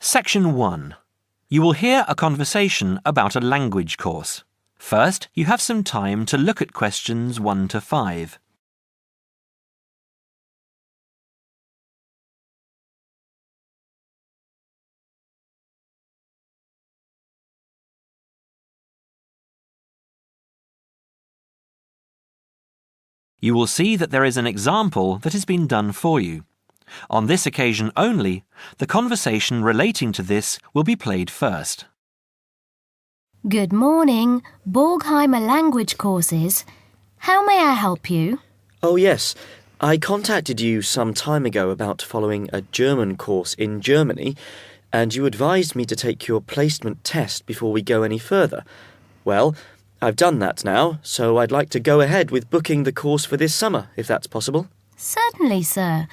Section 1. You will hear a conversation about a language course. First, you have some time to look at questions 1 to 5. You will see that there is an example that has been done for you. On this occasion only, the conversation relating to this will be played first. Good morning, Borgheimer language courses. How may I help you? Oh yes, I contacted you some time ago about following a German course in Germany, and you advised me to take your placement test before we go any further. Well, I've done that now, so I'd like to go ahead with booking the course for this summer, if that's possible. Certainly, sir.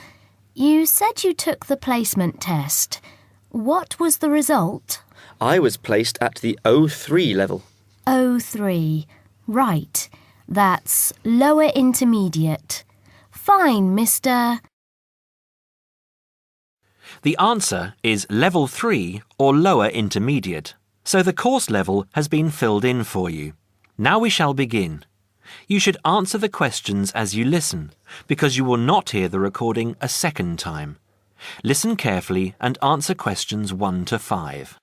You said you took the placement test. What was the result? I was placed at the O3 level. O3. Right. That's lower intermediate. Fine, Mr. The answer is Level 3 or lower intermediate, so the course level has been filled in for you. Now we shall begin. You should answer the questions as you listen, because you will not hear the recording a second time. Listen carefully and answer questions 1 to 5.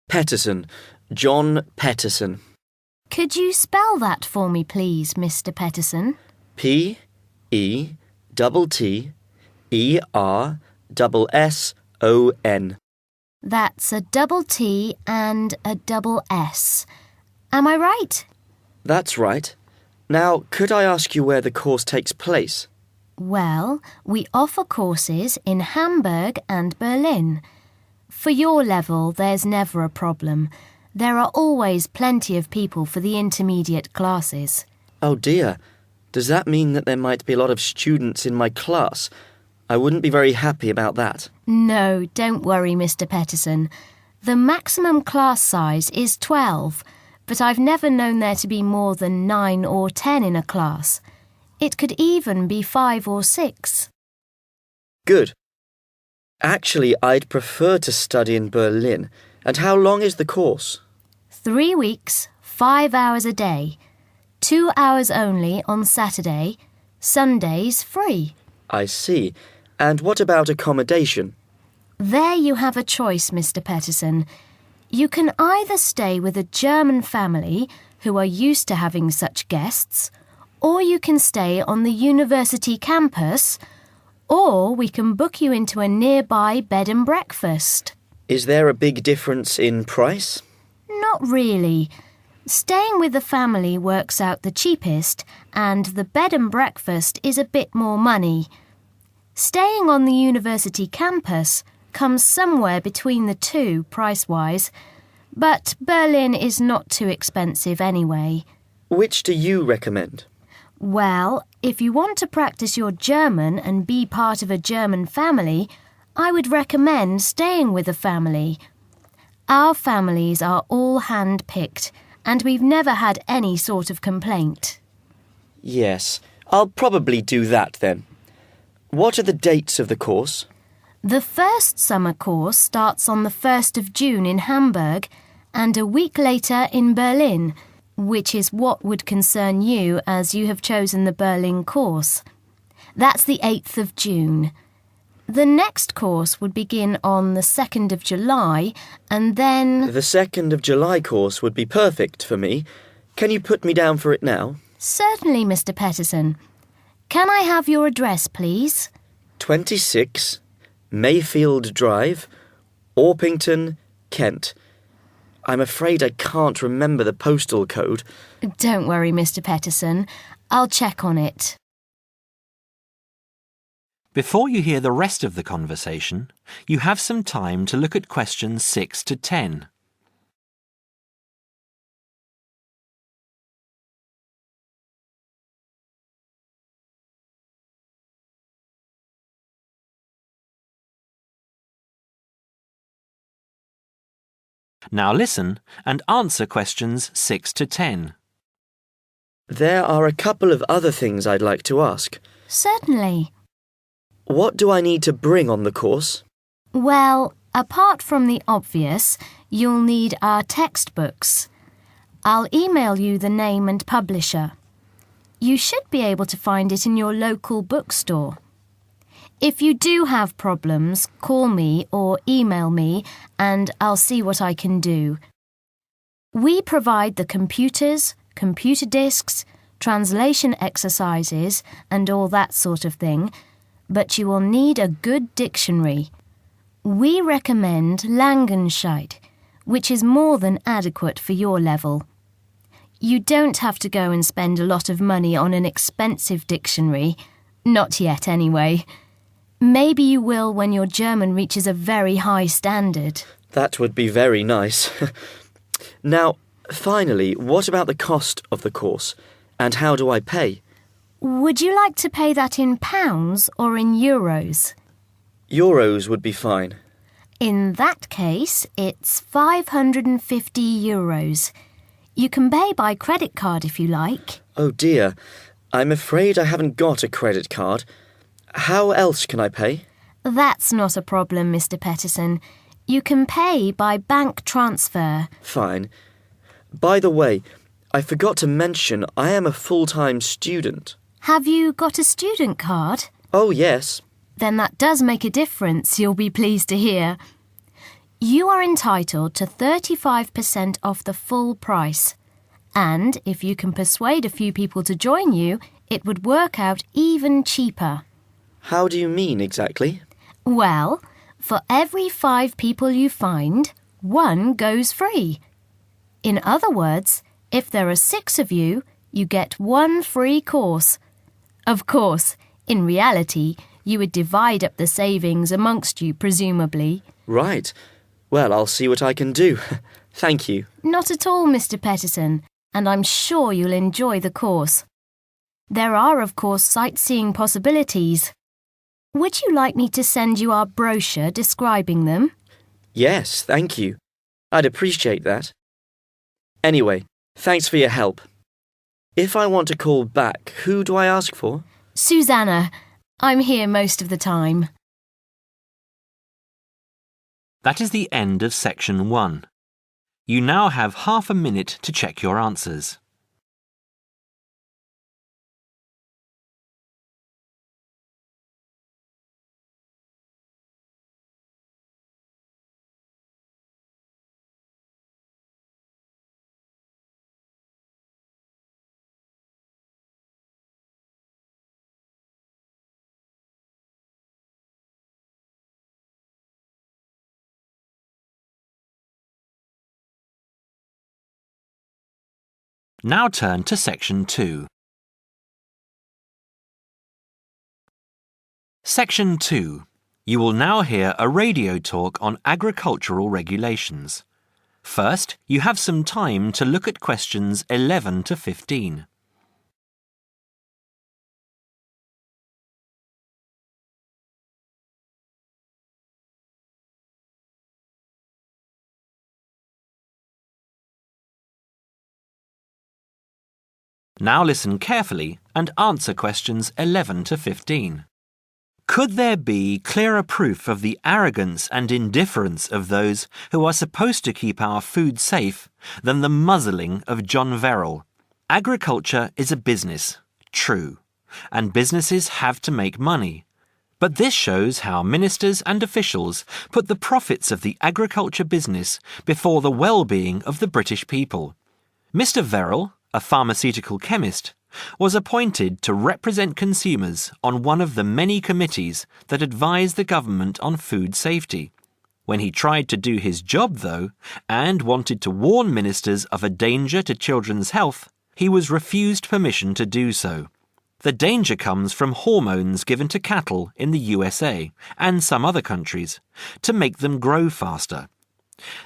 Petterson. John Petterson. Could you spell that for me, please, Mr. Petterson? P-E-T-T-E-R-S-S-O-N. That's a double T and a double S. Am I right? That's right. Now, could I ask you where the course takes place? Well, we offer courses in Hamburg and Berlin. For your level, there's never a problem. There are always plenty of people for the intermediate classes. Oh dear. Does that mean that there might be a lot of students in my class? I wouldn't be very happy about that. No, don't worry, Mr. Petterson. The maximum class size is 12, but I've never known there to be more than 9 or 10 in a class. It could even be 5 or 6. Good. Actually, I'd prefer to study in Berlin. And how long is the course? 3 weeks, 5 hours a day. 2 hours only on Saturday. Sundays free. I see. And what about accommodation? There you have a choice, Mr. Petterson. You can either stay with a German family who are used to having such guests, or you can stay on the university campus, or we can book you into a nearby bed and breakfast. Is there a big difference in price? Not really. Staying with the family works out the cheapest, and the bed and breakfast is a bit more money. Staying on the university campus comes somewhere between the two price-wise, but Berlin is not too expensive anyway. Which do you recommend? Well, if you want to practice your German and be part of a German family, I would recommend staying with a family. Our families are all hand-picked, and we've never had any sort of complaint. Yes, I'll probably do that then. What are the dates of the course? The first summer course starts on the 1st of June in Hamburg and a week later in Berlin, which is what would concern you as you have chosen the Berlin course. That's the 8th of June. The next course would begin on the 2nd of July and then... The 2nd of July course would be perfect for me. Can you put me down for it now? Certainly, Mr. Petterson. Can I have your address, please? 26 Mayfield Drive, Orpington, Kent. I'm afraid I can't remember the postal code. Don't worry, Mr. Petterson. I'll check on it. Before you hear the rest of the conversation, you have some time to look at questions 6 to 10. Now listen and answer questions 6 to 10. There are a couple of other things I'd like to ask. Certainly. What do I need to bring on the course? Well, apart from the obvious, you'll need our textbooks. I'll email you the name and publisher. You should be able to find it in your local bookstore. If you do have problems, call me or email me and I'll see what I can do. We provide the computers, computer disks, translation exercises and all that sort of thing, but you will need a good dictionary. We recommend Langenscheidt, which is more than adequate for your level. You don't have to go and spend a lot of money on an expensive dictionary. Not yet, anyway. Maybe you will when your German reaches a very high standard. That would be very nice. Now, finally, what about the cost of the course? And how do I pay? Would you like to pay that in pounds or in euros? Euros would be fine. In that case, it's 550 euros. You can pay by credit card if you like. Oh dear, I'm afraid I haven't got a credit card. How else can I pay? That's not a problem, Mr. Peterson. You can pay by bank transfer. Fine. By the way, I forgot to mention I am a full-time student. Have you got a student card? Oh, yes. Then that does make a difference, you'll be pleased to hear. You are entitled to 35% off the full price. And if you can persuade a few people to join you, it would work out even cheaper. How do you mean exactly? Well, for every 5 people you find, 1 goes free. In other words, if there are 6 of you, you get 1 free course. Of course, in reality, you would divide up the savings amongst you, presumably. Right. Well, I'll see what I can do. Thank you. Not at all, Mr. Peterson, and I'm sure you'll enjoy the course. There are, of course, sightseeing possibilities. Would you like me to send you our brochure describing them? Yes, thank you. I'd appreciate that. Anyway, thanks for your help. If I want to call back, who do I ask for? Susanna. I'm here most of the time. That is the end of section 1. You now have half a minute to check your answers. Now turn to section 2. Section 2. You will now hear a radio talk on agricultural regulations. First, you have some time to look at questions 11 to 15. Now listen carefully and answer questions 11 to 15. Could there be clearer proof of the arrogance and indifference of those who are supposed to keep our food safe than the muzzling of John Verrill? Agriculture is a business, true, and businesses have to make money. But this shows how ministers and officials put the profits of the agriculture business before the well-being of the British people. Mr. Verrill, a pharmaceutical chemist, was appointed to represent consumers on one of the many committees that advise the government on food safety. When he tried to do his job, though, and wanted to warn ministers of a danger to children's health, he was refused permission to do so. The danger comes from hormones given to cattle in the USA and some other countries to make them grow faster.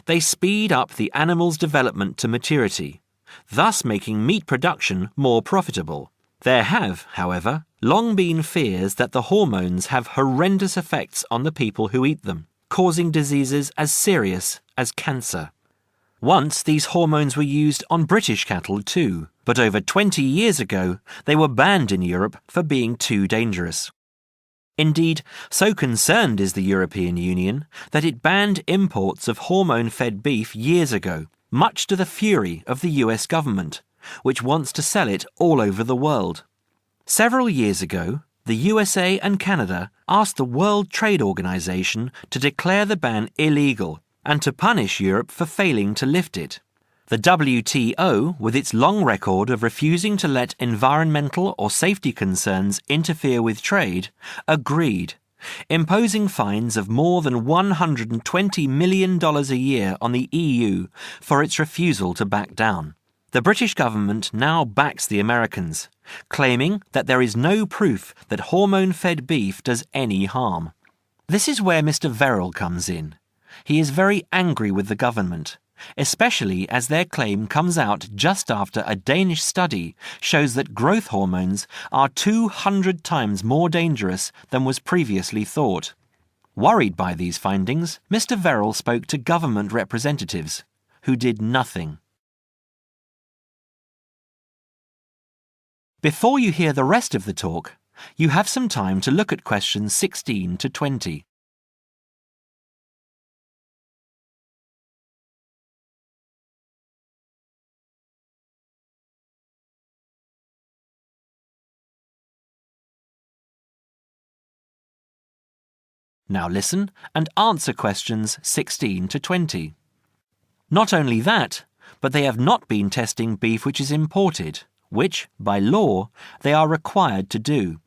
They speed up the animal's development to maturity, thus making meat production more profitable. There have, however, long been fears that the hormones have horrendous effects on the people who eat them, causing diseases as serious as cancer. Once these hormones were used on British cattle too, but over 20 years ago they were banned in Europe for being too dangerous. Indeed, so concerned is the European Union that it banned imports of hormone-fed beef years ago, much to the fury of the US government, which wants to sell it all over the world. Several years ago, the USA and Canada asked the World Trade Organization to declare the ban illegal and to punish Europe for failing to lift it. The WTO, with its long record of refusing to let environmental or safety concerns interfere with trade, agreed, imposing fines of more than $120 million a year on the EU for its refusal to back down. The British government now backs the Americans, claiming that there is no proof that hormone-fed beef does any harm. This is where Mr. Verrill comes in. He is very angry with the government, especially as their claim comes out just after a Danish study shows that growth hormones are 200 times more dangerous than was previously thought. Worried by these findings, Mr. Verrill spoke to government representatives, who did nothing. Before you hear the rest of the talk, you have some time to look at questions 16 to 20. Now listen and answer questions 16 to 20. Not only that, but they have not been testing beef which is imported, which, by law, they are required to do.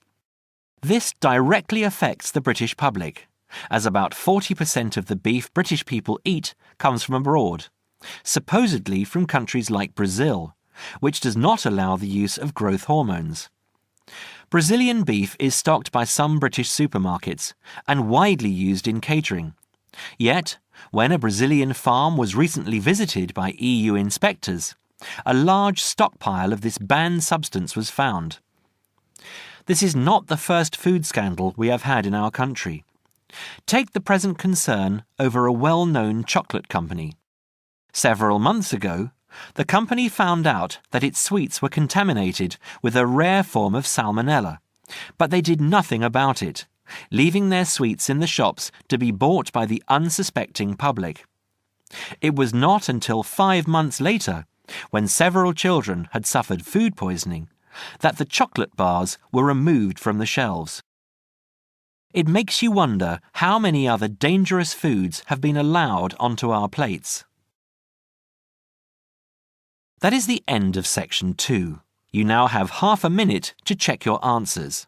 This directly affects the British public, as about 40% of the beef British people eat comes from abroad, supposedly from countries like Brazil, which does not allow the use of growth hormones. Brazilian beef is stocked by some British supermarkets and widely used in catering. Yet, when a Brazilian farm was recently visited by EU inspectors, a large stockpile of this banned substance was found. This is not the first food scandal we have had in our country. Take the present concern over a well-known chocolate company. Several months ago, the company found out that its sweets were contaminated with a rare form of salmonella, but they did nothing about it, leaving their sweets in the shops to be bought by the unsuspecting public. It was not until 5 months later, when several children had suffered food poisoning, that the chocolate bars were removed from the shelves. It makes you wonder how many other dangerous foods have been allowed onto our plates. That is the end of section 2. You now have half a minute to check your answers.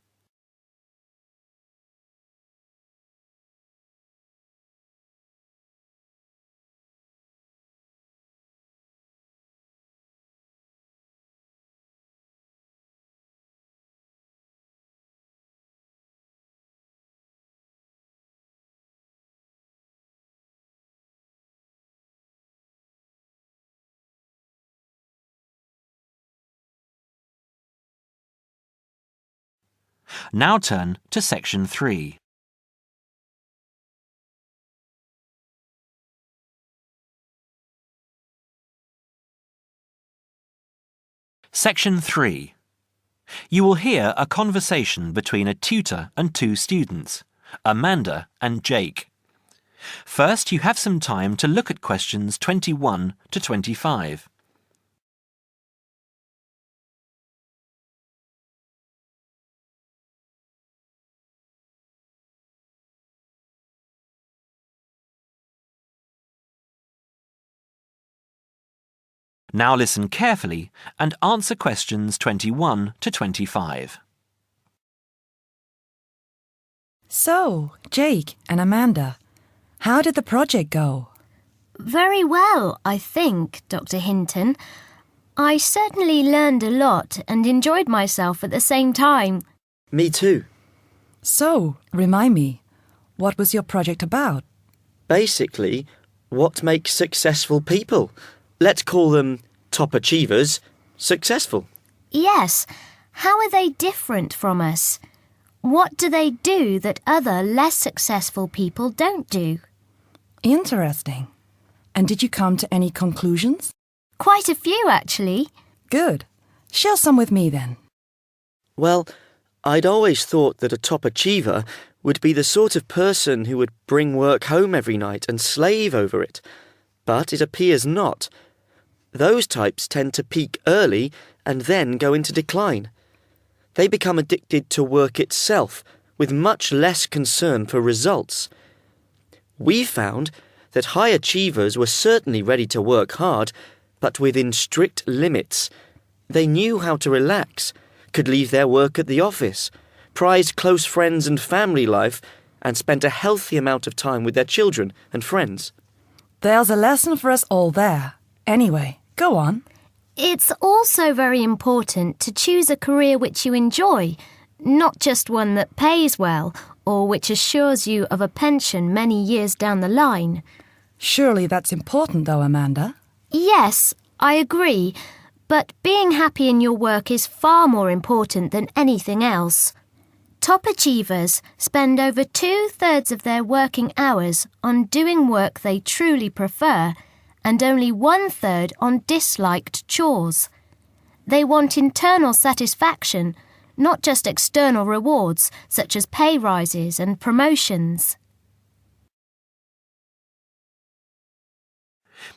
Now turn to section 3. Section 3. You will hear a conversation between a tutor and 2 students, Amanda and Jake. First, you have some time to look at questions 21 to 25. Now listen carefully and answer questions 21 to 25. So, Jake and Amanda, how did the project go? Very well, I think, Dr. Hinton. I certainly learned a lot and enjoyed myself at the same time. Me too. So, remind me, what was your project about? Basically, what makes successful people? Let's call them top achievers successful. Yes, how are they different from us? What do they do that other less successful people don't do? Interesting. And did you come to any conclusions? Quite a few, actually. Good. Share some with me then. Well, I'd always thought that a top achiever would be the sort of person who would bring work home every night and slave over it. But it appears not. Those types tend to peak early and then go into decline. They become addicted to work itself, with much less concern for results. We found that high achievers were certainly ready to work hard, but within strict limits. They knew how to relax, could leave their work at the office, prized close friends and family life, and spent a healthy amount of time with their children and friends. There's a lesson for us all there. Anyway, go on. It's also very important to choose a career which you enjoy, not just one that pays well or which assures you of a pension many years down the line. Surely that's important though, Amanda. Yes, I agree, but being happy in your work is far more important than anything else. Top achievers spend over 2/3 of their working hours on doing work they truly prefer and only 1/3 on disliked chores. They want internal satisfaction, not just external rewards such as pay rises and promotions.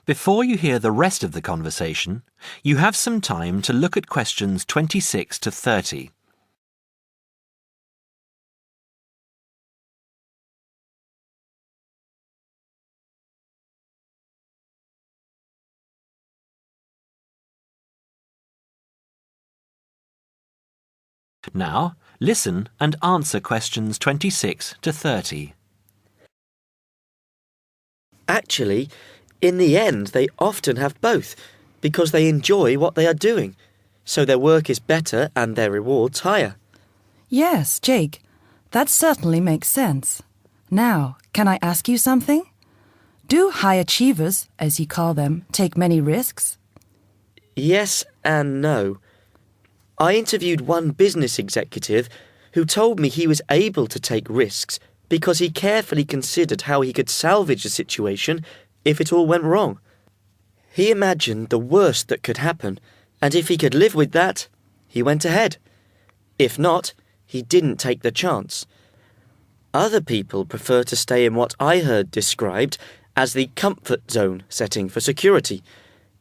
Before you hear the rest of the conversation, you have some time to look at questions 26 to 30. Now, listen and answer questions 26 to 30. Actually, in the end, they often have both, because they enjoy what they are doing, so their work is better and their rewards higher. Yes, Jake, that certainly makes sense. Now, can I ask you something? Do high achievers, as you call them, take many risks? Yes and no. I interviewed one business executive who told me he was able to take risks because he carefully considered how he could salvage the situation if it all went wrong. He imagined the worst that could happen, and if he could live with that, he went ahead. If not, he didn't take the chance. Other people prefer to stay in what I heard described as the comfort zone setting for security,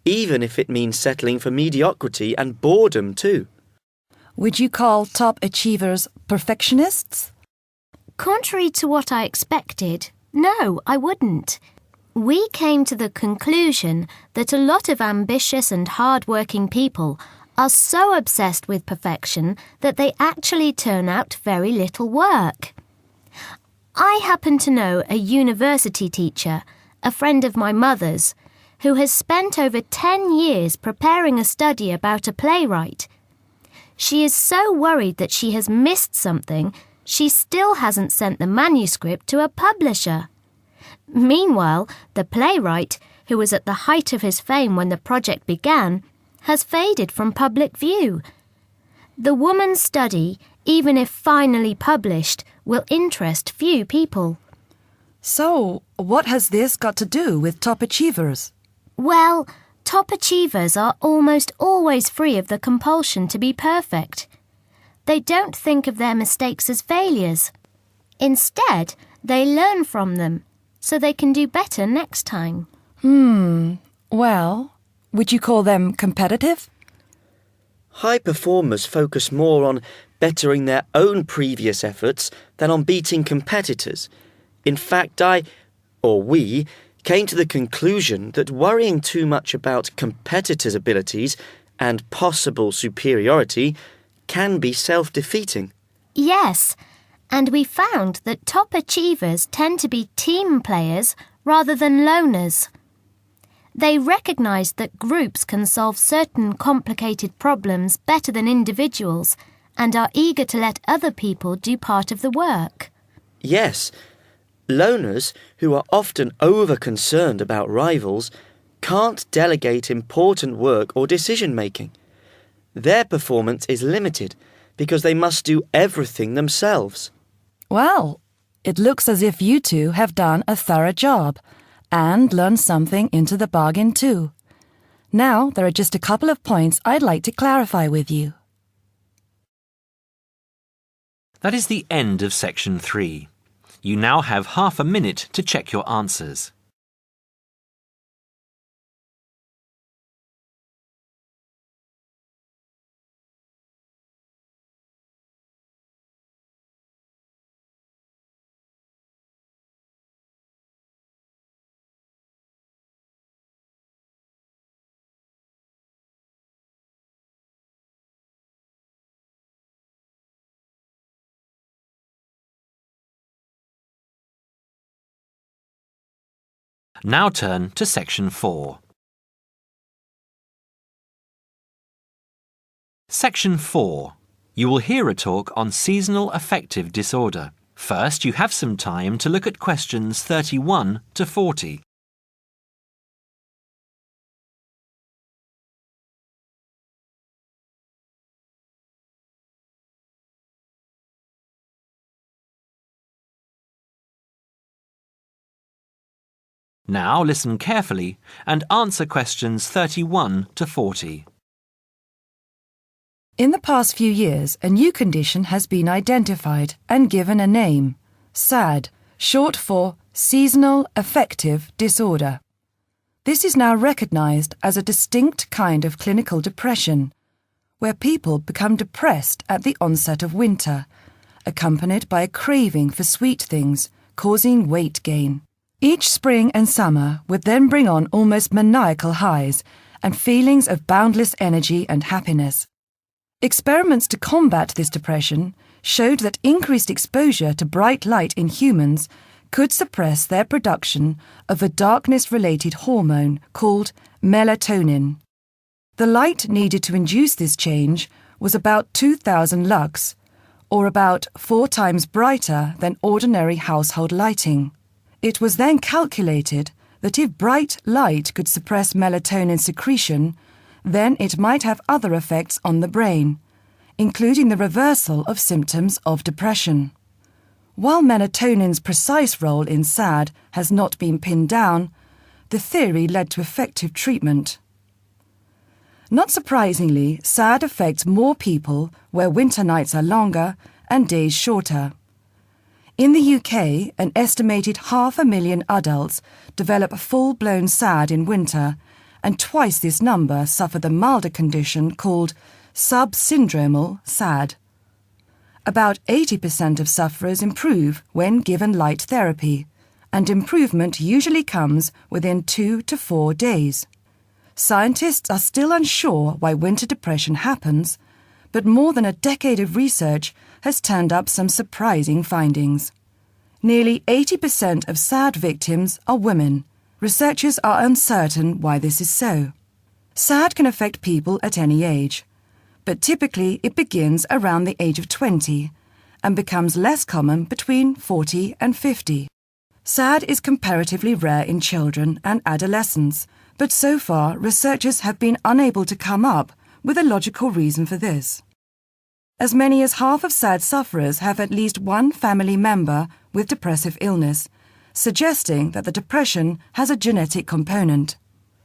even if it means settling for mediocrity and boredom too. Would you call top achievers perfectionists? Contrary to what I expected, no, I wouldn't. We came to the conclusion that a lot of ambitious and hard-working people are so obsessed with perfection that they actually turn out very little work. I happen to know a university teacher, a friend of my mother's, who has spent over 10 years preparing a study about a playwright. She is so worried that she has missed something, she still hasn't sent the manuscript to a publisher. Meanwhile, the playwright, who was at the height of his fame when the project began, has faded from public view. The woman's study, even if finally published, will interest few people. So, what has this got to do with top achievers? Well, top achievers are almost always free of the compulsion to be perfect. They don't think of their mistakes as failures. Instead, they learn from them, so they can do better next time. Well, would you call them competitive? High performers focus more on bettering their own previous efforts than on beating competitors. In fact, we, came to the conclusion that worrying too much about competitors' abilities and possible superiority can be self-defeating. Yes, and we found that top achievers tend to be team players rather than loners. They recognise that groups can solve certain complicated problems better than individuals and are eager to let other people do part of the work. Yes, loners, who are often over-concerned about rivals, can't delegate important work or decision-making. Their performance is limited because they must do everything themselves. Well, it looks as if you two have done a thorough job and learned something into the bargain too. Now, there are just a couple of points I'd like to clarify with you. That is the end of section 3. You now have half a minute to check your answers. Now turn to section 4. Section 4. You will hear a talk on seasonal affective disorder. First, you have some time to look at questions 31 to 40. Now listen carefully and answer questions 31 to 40. In the past few years, a new condition has been identified and given a name, SAD, short for Seasonal Affective Disorder. This is now recognized as a distinct kind of clinical depression, where people become depressed at the onset of winter, accompanied by a craving for sweet things, causing weight gain. Each spring and summer would then bring on almost maniacal highs and feelings of boundless energy and happiness. Experiments to combat this depression showed that increased exposure to bright light in humans could suppress their production of a darkness-related hormone called melatonin. The light needed to induce this change was about 2,000 lux, or about 4 times brighter than ordinary household lighting. It was then calculated that if bright light could suppress melatonin secretion, then it might have other effects on the brain, including the reversal of symptoms of depression. While melatonin's precise role in SAD has not been pinned down, the theory led to effective treatment. Not surprisingly, SAD affects more people where winter nights are longer and days shorter. In the UK, an estimated 500,000 adults develop full-blown SAD in winter, and twice this number suffer the milder condition called subsyndromal SAD. About 80% of sufferers improve when given light therapy, and improvement usually comes within 2 to 4 days. Scientists are still unsure why winter depression happens, but more than a decade of research has turned up some surprising findings. Nearly 80% of SAD victims are women. Researchers are uncertain why this is so. SAD can affect people at any age, but typically it begins around the age of 20 and becomes less common between 40 and 50. SAD is comparatively rare in children and adolescents, but so far researchers have been unable to come up with a logical reason for this. As many as half of SAD sufferers have at least one family member with depressive illness, suggesting that the depression has a genetic component.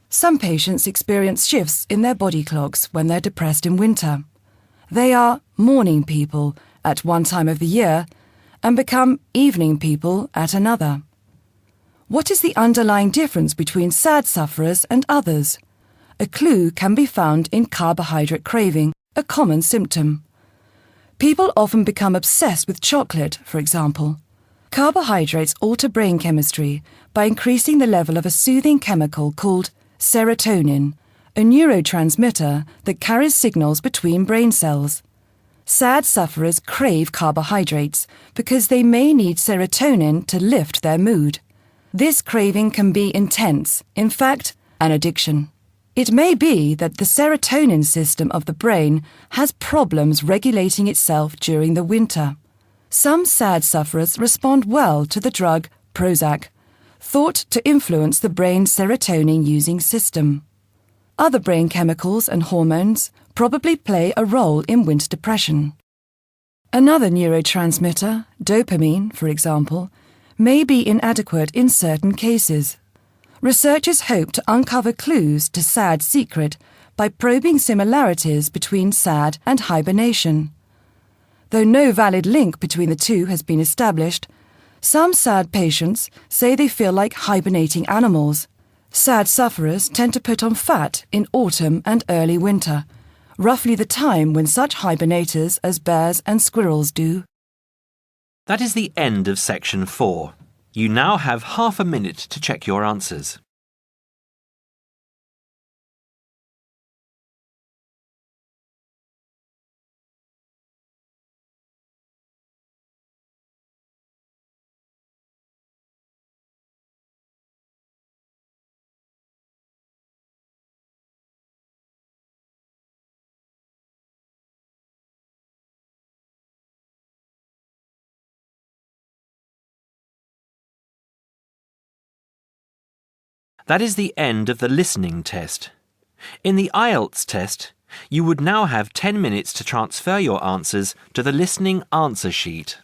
Some patients experience shifts in their body clocks when they're depressed in winter. They are morning people at one time of the year and become evening people at another. What is the underlying difference between SAD sufferers and others? A clue can be found in carbohydrate craving, a common symptom. People often become obsessed with chocolate, for example. Carbohydrates alter brain chemistry by increasing the level of a soothing chemical called serotonin, a neurotransmitter that carries signals between brain cells. SAD sufferers crave carbohydrates because they may need serotonin to lift their mood. This craving can be intense, in fact, an addiction. It may be that the serotonin system of the brain has problems regulating itself during the winter. Some SAD sufferers respond well to the drug Prozac, thought to influence the brain's serotonin-using system. Other brain chemicals and hormones probably play a role in winter depression. Another neurotransmitter, dopamine, for example, may be inadequate in certain cases. Researchers hope to uncover clues to SAD's secret by probing similarities between SAD and hibernation. Though no valid link between the two has been established, some SAD patients say they feel like hibernating animals. SAD sufferers tend to put on fat in autumn and early winter, roughly the time when such hibernators as bears and squirrels do. That is the end of section 4. You now have half a minute to check your answers. That is the end of the listening test. In the Ielts test, you would now have 10 minutes to transfer your answers to the listening answer sheet.